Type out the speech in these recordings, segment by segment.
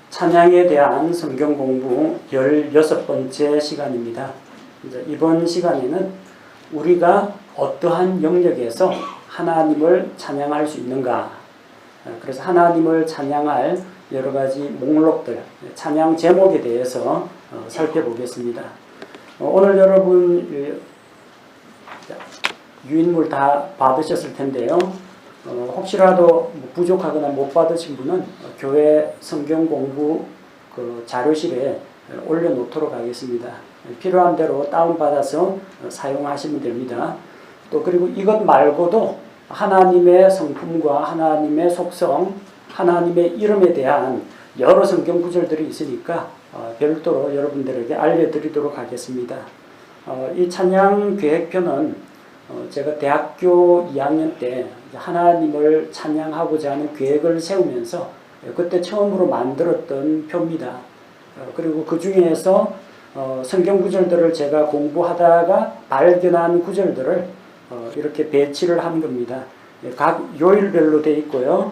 찬양에 대한 성경 공부 16번째 시간입니다. 이번 시간에는 우리가 어떠한 영역에서 하나님을 찬양할 수 있는가, 그래서 하나님을 찬양할 여러 가지 목록들, 찬양 제목에 대해서 살펴보겠습니다. 오늘 여러분 유인물 다 받으셨을 텐데요. 혹시라도 부족하거나 못 받으신 분은 교회 성경 공부 자료실에 올려놓도록 하겠습니다. 필요한 대로 다운받아서 사용하시면 됩니다. 또 그리고 이것 말고도 하나님의 성품과 하나님의 속성, 하나님의 이름에 대한 여러 성경 구절들이 있으니까 별도로 여러분들에게 알려드리도록 하겠습니다. 이 찬양 계획표는 제가 대학교 2학년 때 하나님을 찬양하고자 하는 계획을 세우면서 그때 처음으로 만들었던 표입니다. 그리고 그 중에서 성경 구절들을 제가 공부하다가 발견한 구절들을 이렇게 배치를 한 겁니다. 각 요일별로 되어 있고요.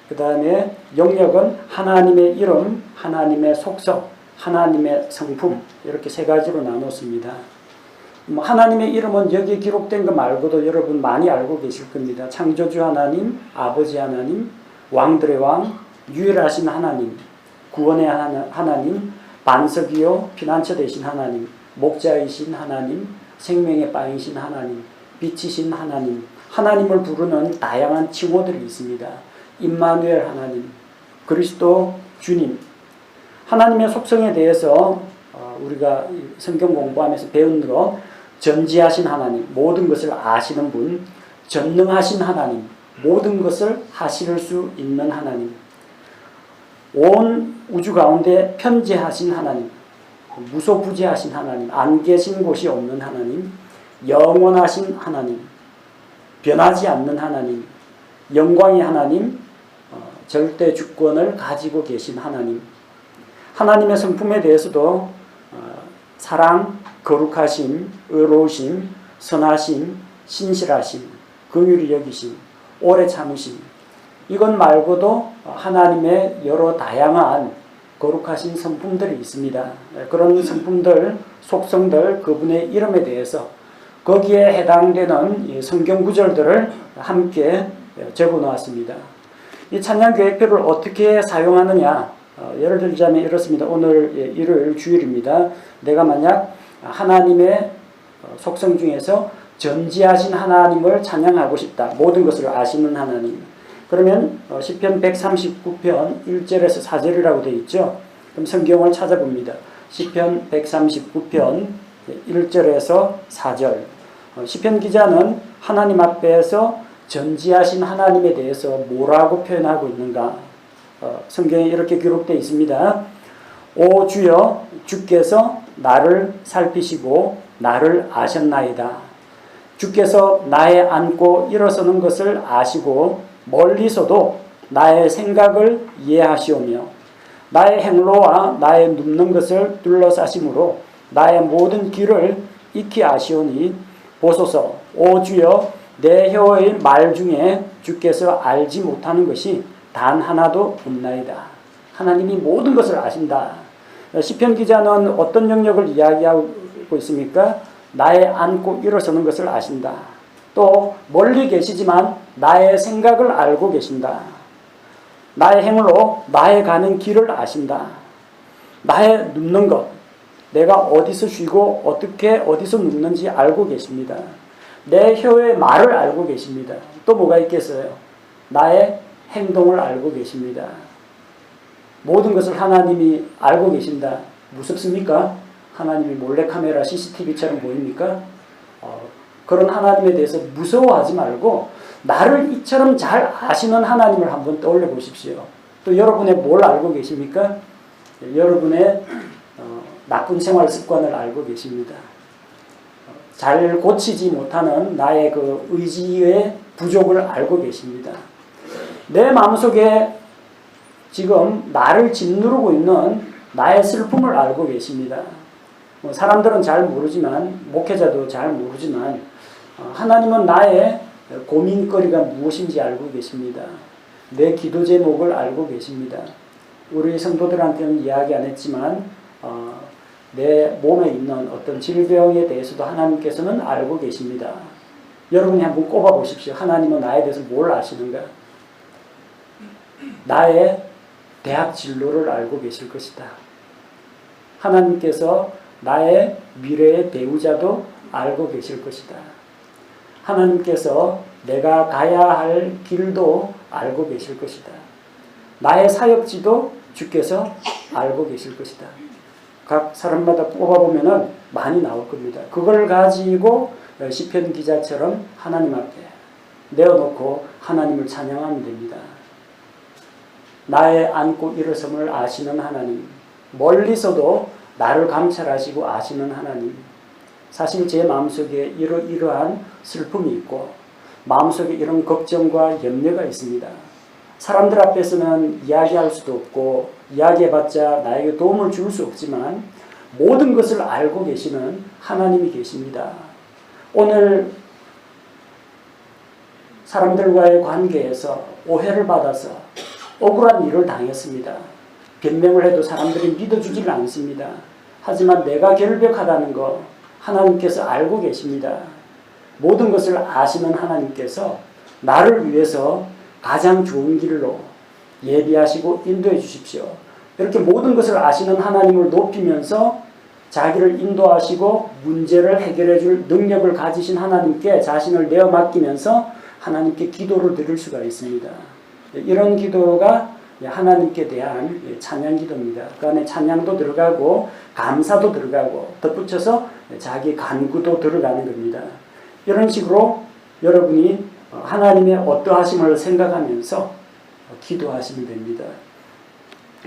그 다음에 영역은 하나님의 이름, 하나님의 속성, 하나님의 성품, 이렇게 세 가지로 나눴습니다. 하나님의 이름은 여기 기록된 것 말고도 여러분 많이 알고 계실 겁니다. 창조주 하나님, 아버지 하나님, 왕들의 왕, 유일하신 하나님, 구원의 하나님, 반석이요 피난처 되신 하나님, 목자이신 하나님, 생명의 빵이신 하나님, 빛이신 하나님, 하나님을 부르는 다양한 칭호들이 있습니다. 임마누엘 하나님, 그리스도 주님. 하나님의 속성에 대해서 우리가 성경 공부하면서 배운 것, 전지하신 하나님, 모든 것을 아시는 분, 전능하신 하나님, 모든 것을 하실 수 있는 하나님, 온 우주 가운데 편재하신 하나님, 무소부재하신 하나님, 안 계신 곳이 없는 하나님, 영원하신 하나님, 변하지 않는 하나님, 영광의 하나님, 절대 주권을 가지고 계신 하나님. 하나님의 성품에 대해서도 사랑, 거룩하심, 의로우심, 선하심, 신실하심, 긍휼히 여기심, 오래 참으심. 이것 말고도 하나님의 여러 다양한 거룩하신 성품들이 있습니다. 그런 성품들, 속성들, 그분의 이름에 대해서 거기에 해당되는 성경 구절들을 함께 적어 놓았습니다. 이 찬양 계획표를 어떻게 사용하느냐? 예를 들자면 이렇습니다. 오늘 일요일 주일입니다. 내가 만약 하나님의 속성 중에서 전지하신 하나님을 찬양하고 싶다. 모든 것을 아시는 하나님. 그러면 시편 139편 1절에서 4절이라고 되어 있죠. 그럼 성경을 찾아봅니다. 시편 139편 1절에서 4절. 시편 기자는 하나님 앞에서 전지하신 하나님에 대해서 뭐라고 표현하고 있는가? 성경에 이렇게 기록되어 있습니다. 오 주여, 주께서 나를 살피시고 나를 아셨나이다. 주께서 나의 앉고 일어서는 것을 아시고 멀리서도 나의 생각을 이해하시오며 나의 행로와 나의 눕는 것을 둘러싸심으로 나의 모든 길을 익히 아시오니 보소서. 오 주여, 내 혀의 말 중에 주께서 알지 못하는 것이 단 하나도 없나이다. 하나님이 모든 것을 아신다. 시편 기자는 어떤 영역을 이야기하고 있습니까? 나의 앉고 일어서는 것을 아신다. 또 멀리 계시지만 나의 생각을 알고 계신다. 나의 행으로 나의 가는 길을 아신다. 나의 눕는 것, 내가 어디서 쉬고 어떻게 어디서 눕는지 알고 계십니다. 내 혀의 말을 알고 계십니다. 또 뭐가 있겠어요? 나의 행동을 알고 계십니다. 모든 것을 하나님이 알고 계신다. 무섭습니까? 하나님이 몰래카메라 CCTV처럼 보입니까? 그런 하나님에 대해서 무서워하지 말고 나를 이처럼 잘 아시는 하나님을 한번 떠올려 보십시오. 또 여러분의 뭘 알고 계십니까? 여러분의 나쁜 생활 습관을 알고 계십니다. 잘 고치지 못하는 나의 그 의지의 부족을 알고 계십니다. 내 마음속에 지금 나를 짓누르고 있는 나의 슬픔을 알고 계십니다. 사람들은 잘 모르지만, 목회자도 잘 모르지만 하나님은 나의 고민거리가 무엇인지 알고 계십니다. 내 기도 제목을 알고 계십니다. 우리 성도들한테는 이야기 안 했지만 내 몸에 있는 어떤 질병에 대해서도 하나님께서는 알고 계십니다. 여러분이 한번 꼽아 보십시오. 하나님은 나에 대해서 뭘 아시는가? 나의 대학 진로를 알고 계실 것이다. 하나님께서 나의 미래의 배우자도 알고 계실 것이다. 하나님께서 내가 가야 할 길도 알고 계실 것이다. 나의 사역지도 주께서 알고 계실 것이다. 각 사람마다 뽑아보면 많이 나올 겁니다. 그걸 가지고 시편 기자처럼 하나님 앞에 내어놓고 하나님을 찬양하면 됩니다. 나의 앉고 일어섬을 아시는 하나님, 멀리서도 나를 감찰하시고 아시는 하나님. 사실 제 마음속에 이러한 슬픔이 있고 마음속에 이런 걱정과 염려가 있습니다. 사람들 앞에서는 이야기할 수도 없고 이야기해봤자 나에게 도움을 줄 수 없지만 모든 것을 알고 계시는 하나님이 계십니다. 오늘 사람들과의 관계에서 오해를 받아서 억울한 일을 당했습니다. 변명을 해도 사람들이 믿어주지를 않습니다. 하지만 내가 결백하다는 거 하나님께서 알고 계십니다. 모든 것을 아시는 하나님께서 나를 위해서 가장 좋은 길로 예비하시고 인도해 주십시오. 이렇게 모든 것을 아시는 하나님을 높이면서 자기를 인도하시고 문제를 해결해 줄 능력을 가지신 하나님께 자신을 내어 맡기면서 하나님께 기도를 드릴 수가 있습니다. 이런 기도가 하나님께 대한 찬양 기도입니다. 그 안에 찬양도 들어가고 감사도 들어가고 덧붙여서 자기 간구도 들어가는 겁니다. 이런 식으로 여러분이 하나님의 어떠하심을 생각하면서 기도하시면 됩니다.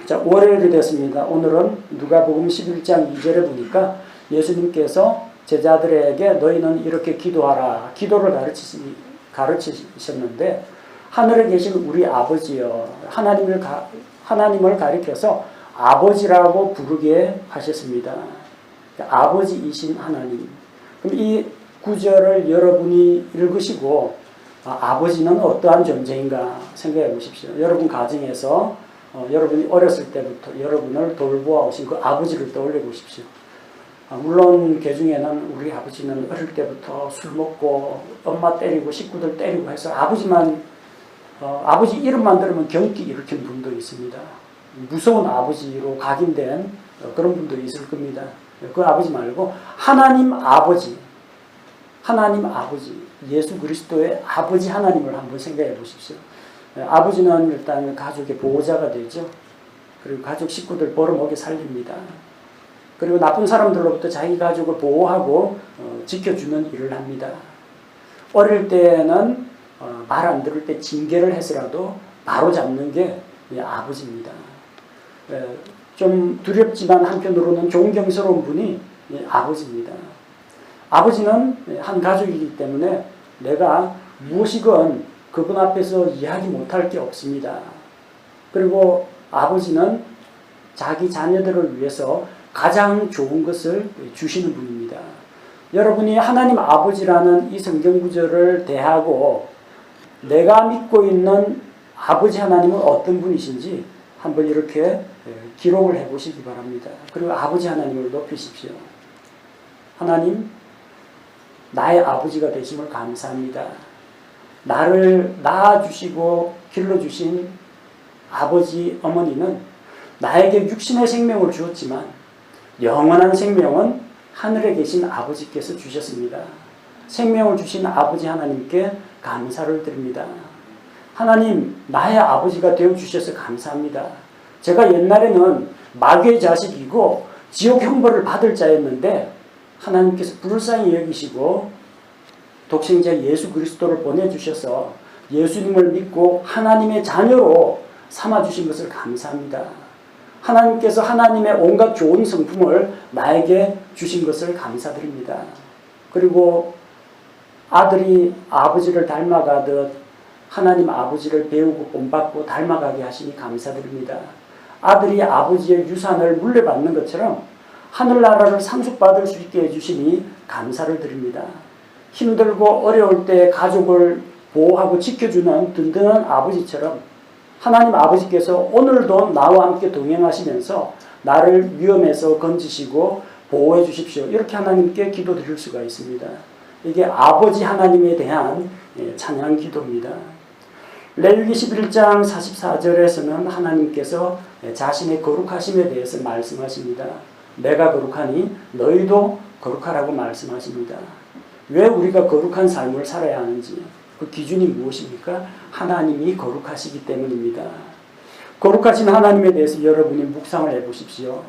자, 월요일이 됐습니다. 오늘은 누가복음 11장 2절에 보니까 예수님께서 제자들에게 너희는 이렇게 기도하라. 기도를 가르치셨는데 하늘에 계신 우리 아버지여, 하나님을 가리켜서 아버지라고 부르게 하셨습니다. 아버지이신 하나님. 그럼 이 구절을 여러분이 읽으시고 아버지는 어떠한 존재인가 생각해 보십시오. 여러분 가정에서 여러분이 어렸을 때부터 여러분을 돌보아 오신 그 아버지를 떠올려 보십시오. 물론 그 중에는 우리 아버지는 어릴 때부터 술 먹고 엄마 때리고 식구들 때리고 해서 아버지 이름만 들으면 경기 일으킨 분도 있습니다. 무서운 아버지로 각인된 그런 분도 있을 겁니다. 그 아버지 말고 하나님 아버지, 예수 그리스도의 아버지 하나님을 한번 생각해 보십시오. 아버지는 일단 가족의 보호자가 되죠. 그리고 가족 식구들 벌어먹여 살립니다. 그리고 나쁜 사람들로부터 자기 가족을 보호하고 지켜주는 일을 합니다. 어릴 때는 말 안 들을 때 징계를 해서라도 바로 잡는 게 아버지입니다. 좀 두렵지만 한편으로는 존경스러운 분이 아버지입니다. 아버지는 한 가족이기 때문에 내가 무엇이건 그분 앞에서 이야기 못할 게 없습니다. 그리고 아버지는 자기 자녀들을 위해서 가장 좋은 것을 주시는 분입니다. 여러분이 하나님 아버지라는 이 성경 구절을 대하고 내가 믿고 있는 아버지 하나님은 어떤 분이신지 한번 이렇게 기록을 해보시기 바랍니다. 그리고 아버지 하나님을 높이십시오. 하나님, 나의 아버지가 되심을 감사합니다. 나를 낳아주시고 길러주신 아버지, 어머니는 나에게 육신의 생명을 주었지만 영원한 생명은 하늘에 계신 아버지께서 주셨습니다. 생명을 주신 아버지 하나님께 감사를 드립니다. 하나님, 나의 아버지가 되어주셔서 감사합니다. 제가 옛날에는 마귀의 자식이고 지옥 형벌을 받을 자였는데 하나님께서 불쌍히 여기시고 독생자 예수 그리스도를 보내주셔서 예수님을 믿고 하나님의 자녀로 삼아주신 것을 감사합니다. 하나님께서 하나님의 온갖 좋은 성품을 나에게 주신 것을 감사드립니다. 그리고 아들이 아버지를 닮아가듯 하나님 아버지를 배우고 본받고 닮아가게 하시니 감사드립니다. 아들이 아버지의 유산을 물려받는 것처럼 하늘나라를 상속받을 수 있게 해주시니 감사를 드립니다. 힘들고 어려울 때 가족을 보호하고 지켜주는 든든한 아버지처럼 하나님 아버지께서 오늘도 나와 함께 동행하시면서 나를 위험에서 건지시고 보호해 주십시오. 이렇게 하나님께 기도드릴 수가 있습니다. 이게 아버지 하나님에 대한 찬양 기도입니다. 레위기 11장 44절에서는 하나님께서 자신의 거룩하심에 대해서 말씀하십니다. 내가 거룩하니 너희도 거룩하라고 말씀하십니다. 왜 우리가 거룩한 삶을 살아야 하는지 그 기준이 무엇입니까? 하나님이 거룩하시기 때문입니다. 거룩하신 하나님에 대해서 여러분이 묵상을 해보십시오.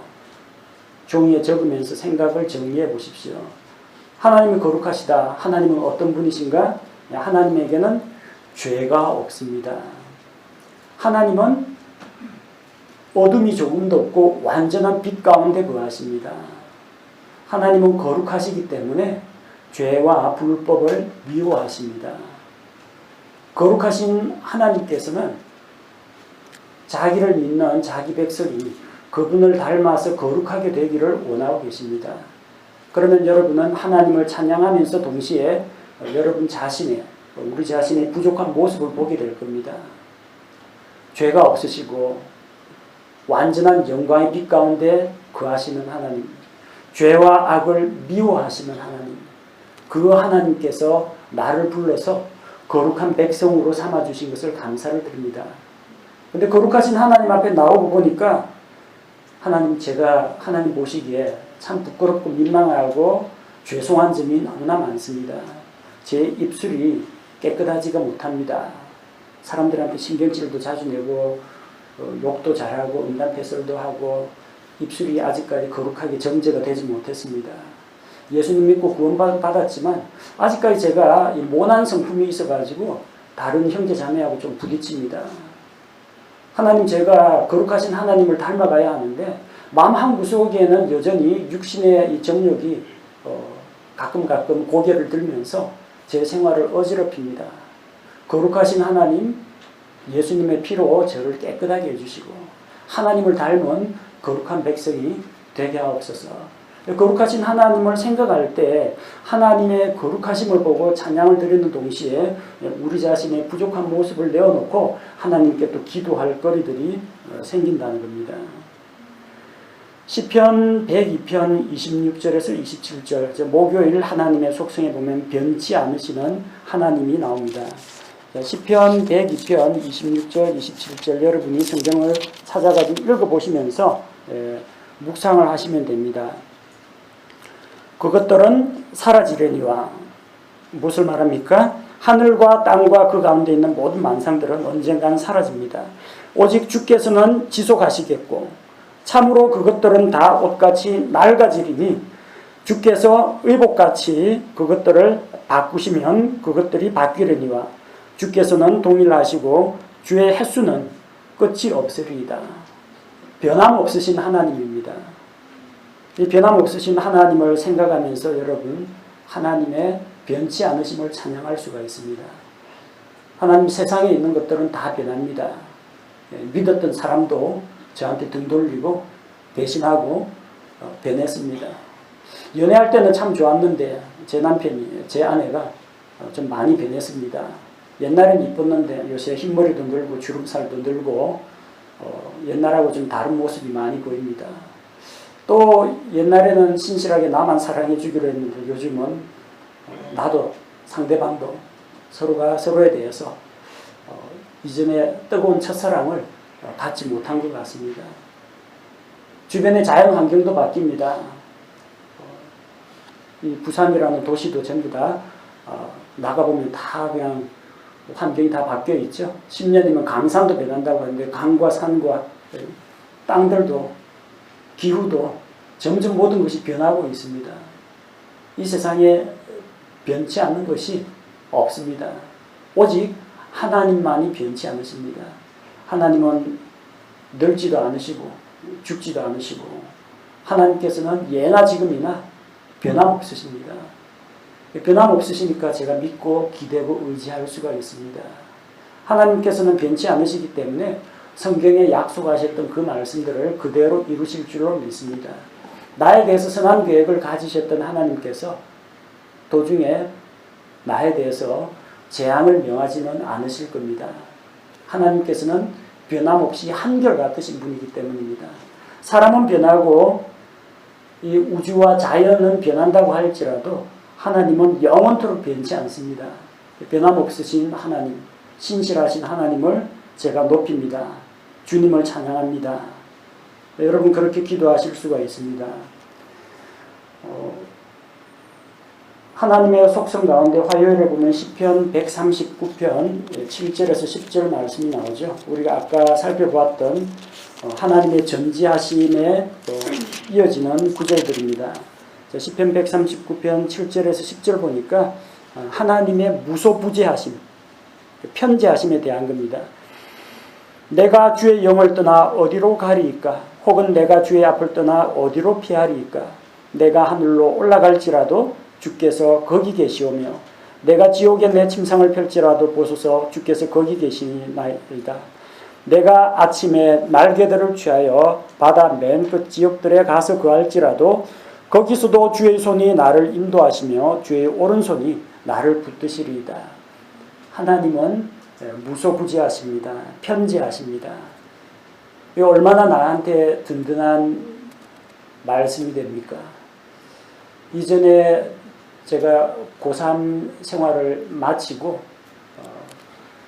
종이에 적으면서 생각을 정리해 보십시오. 하나님이 거룩하시다. 하나님은 어떤 분이신가? 하나님에게는 죄가 없습니다. 하나님은 어둠이 조금도 없고 완전한 빛 가운데 거하십니다. 하나님은 거룩하시기 때문에 죄와 불법을 미워하십니다. 거룩하신 하나님께서는 자기를 믿는 자기 백성이 그분을 닮아서 거룩하게 되기를 원하고 계십니다. 그러면 여러분은 하나님을 찬양하면서 동시에 여러분 자신의 우리 자신의 부족한 모습을 보게 될 겁니다. 죄가 없으시고 완전한 영광의 빛 가운데 거하시는 하나님, 죄와 악을 미워하시는 하나님, 그 하나님께서 나를 불러서 거룩한 백성으로 삼아주신 것을 감사를 드립니다. 근데 거룩하신 하나님 앞에 나오고 보니까 하나님, 제가 하나님 보시기에 참 부끄럽고 민망하고 죄송한 점이 너무나 많습니다. 제 입술이 깨끗하지가 못합니다. 사람들한테 신경질도 자주 내고 욕도 잘하고 음란패설도 하고 입술이 아직까지 거룩하게 정제가 되지 못했습니다. 예수님 믿고 구원받았지만 아직까지 제가 이 모난 성품이 있어가지고 다른 형제 자매하고 좀 부딪힙니다. 하나님, 제가 거룩하신 하나님을 닮아가야 하는데 마음 한구석에는 여전히 육신의 이 정욕이 가끔 고개를 들면서 제 생활을 어지럽힙니다. 거룩하신 하나님, 예수님의 피로 저를 깨끗하게 해주시고 하나님을 닮은 거룩한 백성이 되게 하옵소서. 거룩하신 하나님을 생각할 때 하나님의 거룩하심을 보고 찬양을 드리는 동시에 우리 자신의 부족한 모습을 내어놓고 하나님께 또 기도할 거리들이 생긴다는 겁니다. 시편 102편 26절에서 27절, 목요일 하나님의 속성에 보면 변치 않으시는 하나님이 나옵니다. 시편 102편 26절 27절 여러분이 성경을 찾아가지고 읽어보시면서 묵상을 하시면 됩니다. 그것들은 사라지려니와, 무엇을 말합니까? 하늘과 땅과 그 가운데 있는 모든 만상들은 언젠가는 사라집니다. 오직 주께서는 지속하시겠고 참으로 그것들은 다 옷같이 낡아지리니 주께서 의복같이 그것들을 바꾸시면 그것들이 바뀌려니와 주께서는 동일하시고 주의 횟수는 끝이 없으리이다. 변함없으신 하나님입니다. 이 변함없으신 하나님을 생각하면서 여러분 하나님의 변치 않으심을 찬양할 수가 있습니다. 하나님, 세상에 있는 것들은 다 변합니다. 믿었던 사람도 저한테 등 돌리고 배신하고 변했습니다. 연애할 때는 참 좋았는데 제 남편이, 제 아내가 좀 많이 변했습니다. 옛날엔 이뻤는데 요새 흰머리도 늘고 주름살도 늘고 옛날하고 좀 다른 모습이 많이 보입니다. 또 옛날에는 신실하게 나만 사랑해 주기로 했는데 요즘은 나도 상대방도 서로가 서로에 대해서 이전에 뜨거운 첫사랑을 갖지 못한 것 같습니다. 주변의 자연 환경도 바뀝니다. 이 부산이라는 도시도 전부 다 나가보면 다 그냥 환경이 다 바뀌어 있죠. 10년이면 강산도 변한다고 하는데 강과 산과 땅들도 기후도 점점 모든 것이 변하고 있습니다. 이 세상에 변치 않는 것이 없습니다. 오직 하나님만이 변치 않으십니다. 하나님은 늙지도 않으시고 죽지도 않으시고 하나님께서는 예나 지금이나 변함없으십니다. 변함없으시니까 제가 믿고 기대고 의지할 수가 있습니다. 하나님께서는 변치 않으시기 때문에 성경에 약속하셨던 그 말씀들을 그대로 이루실 줄로 믿습니다. 나에 대해서 선한 계획을 가지셨던 하나님께서 도중에 나에 대해서 재앙을 명하지는 않으실 겁니다. 하나님께서는 변함없이 한결같으신 분이기 때문입니다. 사람은 변하고 이 우주와 자연은 변한다고 할지라도 하나님은 영원토록 변치 않습니다. 변함없으신 하나님, 신실하신 하나님을 제가 높입니다. 주님을 찬양합니다. 여러분 그렇게 기도하실 수가 있습니다. 하나님의 속성 가운데 화요일에 보면 시편 139편 7절에서 10절 말씀이 나오죠. 우리가 아까 살펴보았던 하나님의 전지하심에 이어지는 구절들입니다. 시편 139편 7절에서 10절 보니까 하나님의 무소부재하심, 편재하심에 대한 겁니다. 내가 주의 영을 떠나 어디로 가리이까? 혹은 내가 주의 앞을 떠나 어디로 피하리이까? 내가 하늘로 올라갈지라도 주께서 거기 계시오며 내가 지옥에 내 침상을 펼지라도 보소서 주께서 거기 계시나이다. 내가 아침에 날개들을 취하여 바다 맨 끝 지역들에 가서 거할지라도 거기서도 주의 손이 나를 인도하시며 주의 오른손이 나를 붙드시리이다. 하나님은 무소부재하십니다. 편재하십니다. 이 얼마나 나한테 든든한 말씀이 됩니까? 이전에 제가 고3 생활을 마치고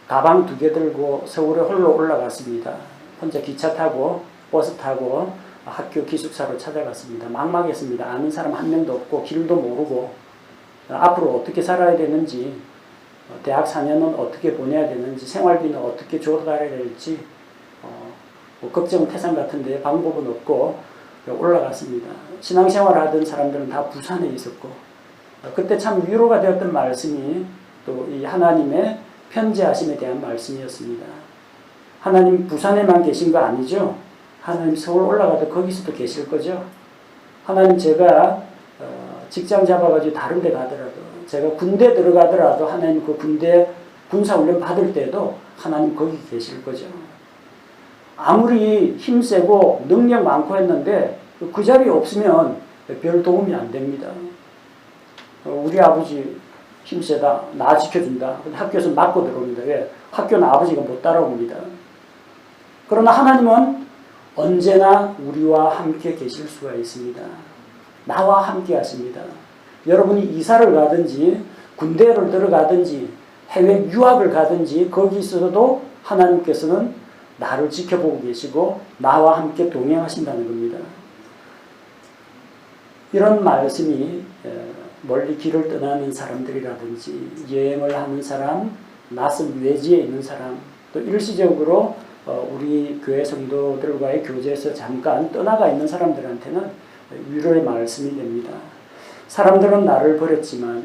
가방 2개 들고 서울에 홀로 올라갔습니다. 혼자 기차 타고 버스 타고 학교 기숙사로 찾아갔습니다. 막막했습니다. 아는 사람 한 명도 없고 길도 모르고 앞으로 어떻게 살아야 되는지, 대학 4년은 어떻게 보내야 되는지, 생활비는 어떻게 줘가야 될지 걱정 태산 같은데 방법은 없고 올라갔습니다. 신앙생활 하던 사람들은 다 부산에 있었고 그때 참 위로가 되었던 말씀이 또 이 하나님의 편재하심에 대한 말씀이었습니다. 하나님 부산에만 계신 거 아니죠? 하나님 서울 올라가도 거기서도 계실 거죠? 하나님 제가 직장 잡아가지고 다른 데 가더라도, 제가 군대 들어가더라도 하나님 그 군대 군사훈련 받을 때도 하나님 거기 계실 거죠. 아무리 힘세고 능력 많고 했는데 그 자리에 없으면 별 도움이 안 됩니다. 우리 아버지 힘세다, 나 지켜준다. 근데 학교에서 맞고 들어옵니다. 왜? 학교는 아버지가 못 따라옵니다. 그러나 하나님은 언제나 우리와 함께 계실 수가 있습니다. 나와 함께 하십니다. 여러분이 이사를 가든지 군대를 들어가든지 해외 유학을 가든지 거기서도 하나님께서는 나를 지켜보고 계시고 나와 함께 동행하신다는 겁니다. 이런 말씀이 멀리 길을 떠나는 사람들이라든지 여행을 하는 사람, 낯선 외지에 있는 사람, 또 일시적으로 우리 교회 성도들과의 교제에서 잠깐 떠나가 있는 사람들한테는 위로의 말씀이 됩니다. 사람들은 나를 버렸지만,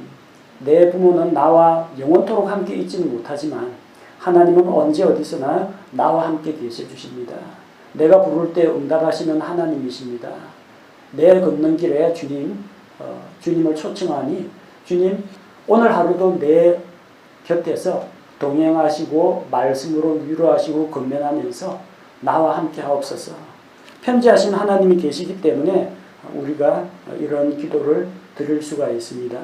내 부모는 나와 영원토록 함께 있지는 못하지만 하나님은 언제 어디서나 나와 함께 계셔 주십니다. 내가 부를 때 응답하시는 하나님이십니다. 내 걷는 길에 주님을 초청하니 주님 오늘 하루도 내 곁에서 동행하시고 말씀으로 위로하시고 건면하면서 나와 함께 하옵소서. 편지하신 하나님이 계시기 때문에 우리가 이런 기도를 드릴 수가 있습니다.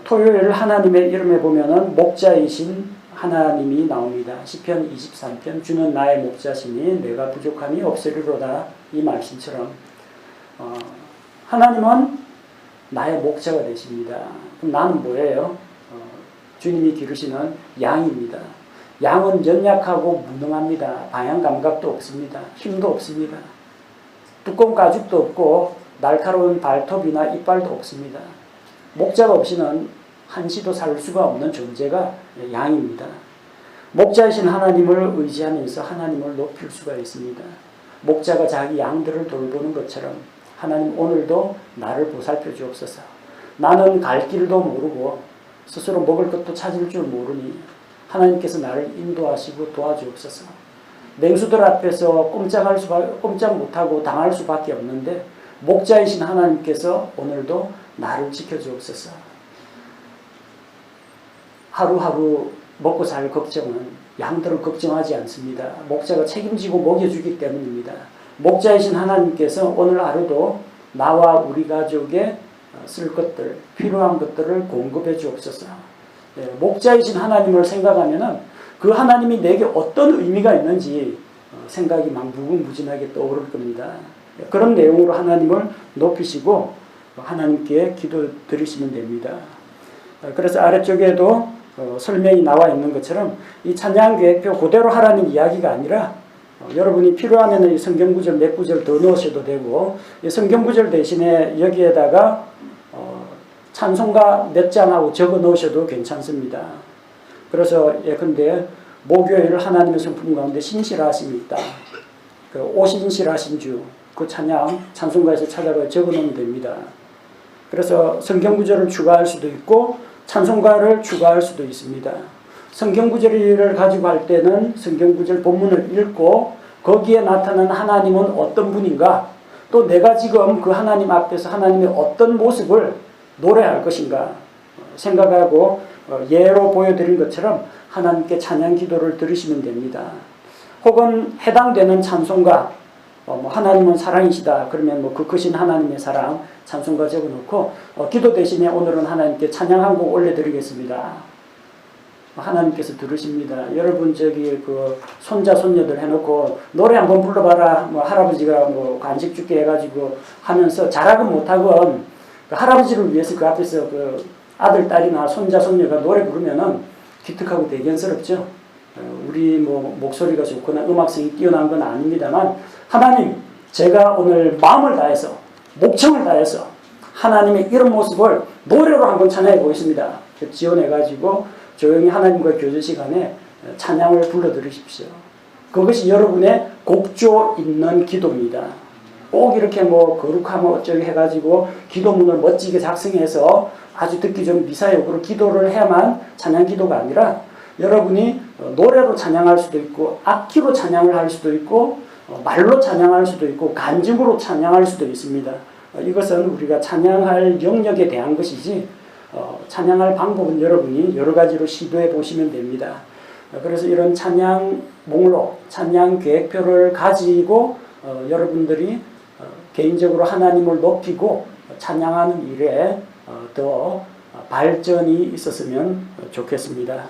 토요일 하나님의 이름에 보면은 목자이신 하나님이 나옵니다. 시편 23편 주는 나의 목자시니 내가 부족함이 없으리로다. 이 말씀처럼 하나님은 나의 목자가 되십니다. 그럼 나는 뭐예요? 주님이 기르시는 양입니다. 양은 연약하고 무능합니다. 방향 감각도 없습니다. 힘도 없습니다. 두꺼운 가죽도 없고 날카로운 발톱이나 이빨도 없습니다. 목자가 없이는 한시도 살 수가 없는 존재가 양입니다. 목자이신 하나님을 의지하면서 하나님을 높일 수가 있습니다. 목자가 자기 양들을 돌보는 것처럼 하나님 오늘도 나를 보살펴 주옵소서. 나는 갈 길도 모르고 스스로 먹을 것도 찾을 줄 모르니 하나님께서 나를 인도하시고 도와주옵소서. 맹수들 앞에서 꼼짝 못하고 당할 수밖에 없는데 목자이신 하나님께서 오늘도 나를 지켜주옵소서. 하루하루 먹고 살 걱정은 양들을 걱정하지 않습니다. 목자가 책임지고 먹여주기 때문입니다. 목자이신 하나님께서 오늘 하루도 나와 우리 가족에 쓸 것들, 필요한 것들을 공급해 주옵소서. 목자이신 하나님을 생각하면은 그 하나님이 내게 어떤 의미가 있는지 생각이 막 무궁무진하게 떠오를 겁니다. 그런 내용으로 하나님을 높이시고 하나님께 기도 드리시면 됩니다. 그래서 아래쪽에도 설명이 나와 있는 것처럼 이 찬양계획표 그대로 하라는 이야기가 아니라 여러분이 필요하면 이 성경구절 몇 구절 더 넣으셔도 되고 이 성경구절 대신에 여기에다가 찬송가 몇 장하고 적어 넣으셔도 괜찮습니다. 그래서 예컨대 목요일 하나님의 성품 가운데 신실하심이 있다. 그 오신실하신 주, 그 찬양 찬송가에서 찾아가 적어 놓으면 됩니다. 그래서 성경구절을 추가할 수도 있고 찬송가를 추가할 수도 있습니다. 성경구절을 가지고 할 때는 성경구절 본문을 읽고 거기에 나타난 하나님은 어떤 분인가, 또 내가 지금 그 하나님 앞에서 하나님의 어떤 모습을 노래할 것인가 생각하고 예로 보여드린 것처럼 하나님께 찬양 기도를 드리시면 됩니다. 혹은 해당되는 찬송가, 하나님은 사랑이시다 그러면 그 크신 하나님의 사랑 찬송가 적어놓고 기도 대신에 오늘은 하나님께 찬양 한 곡 올려드리겠습니다. 하나님께서 들으십니다. 여러분 그 손자 손녀들 해놓고 노래 한번 불러봐라. 할아버지가 간식 줄게 해가지고 하면서 잘하건 못하건 그 할아버지를 위해서 그 앞에서 그 아들 딸이나 손자 손녀가 노래 부르면은 기특하고 대견스럽죠. 우리 목소리가 좋거나 음악성이 뛰어난 건 아닙니다만 하나님 제가 오늘 마음을 다해서 목청을 다해서 하나님의 이런 모습을 노래로 한번 찬양해 보겠습니다. 지원해가지고 조용히 하나님과 교제 시간에 찬양을 불러드리십시오. 그것이 여러분의 곡조 있는 기도입니다. 꼭 이렇게 거룩하면 어쩌게 해가지고 기도문을 멋지게 작성해서 아주 듣기 좀 미사역으로 기도를 해야만 찬양 기도가 아니라 여러분이 노래로 찬양할 수도 있고 악기로 찬양을 할 수도 있고 말로 찬양할 수도 있고 간증으로 찬양할 수도 있습니다. 이것은 우리가 찬양할 영역에 대한 것이지 찬양할 방법은 여러분이 여러 가지로 시도해 보시면 됩니다. 그래서 이런 찬양 목록, 찬양 계획표를 가지고 여러분들이 개인적으로 하나님을 높이고 찬양하는 일에 더 발전이 있었으면 좋겠습니다.